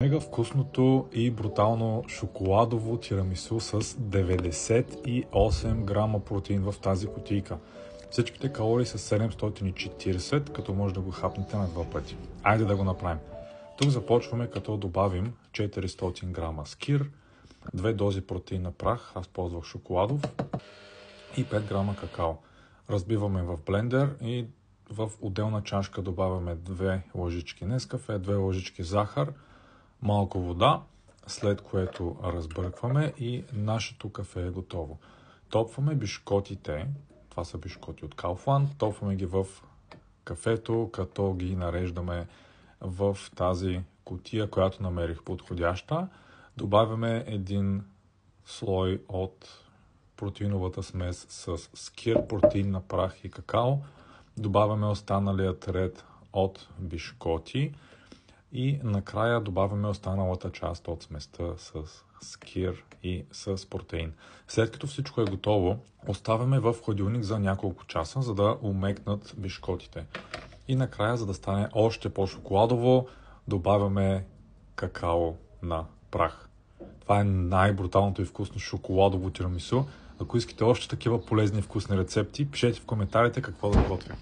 Мега вкусното и брутално шоколадово тирамису с 98 грама протеин в тази кутийка. Всичките калории са 740, като може да го хапнете на два пъти. Айде да го направим. Тук започваме като добавим 400 грама скир, 2 дози протеин прах, аз ползвах шоколадов, и 5 грама какао. Разбиваме в блендер и в отделна чашка добавяме 2 лъжички нескафе, 2 лъжички захар, малко вода, след което разбъркваме и нашето кафе е готово. Топваме бишкотите, това са бишкоти от Kaufland, топваме ги в кафето, като ги нареждаме в тази кутия, която намерих подходяща. Добавяме един слой от протеиновата смес с скир, протеинна прах и какао. Добавяме останалият ред от бишкоти и накрая добавяме останалата част от сместа с скир и с протеин. След като всичко е готово, оставяме в хладилник за няколко часа, за да умекнат бишкотите. И накрая, за да стане още по-шоколадово, добавяме какао на прах. Това е най-бруталното и вкусно шоколадово тирамису. Ако искате още такива полезни и вкусни рецепти, пишете в коментарите какво да готвим.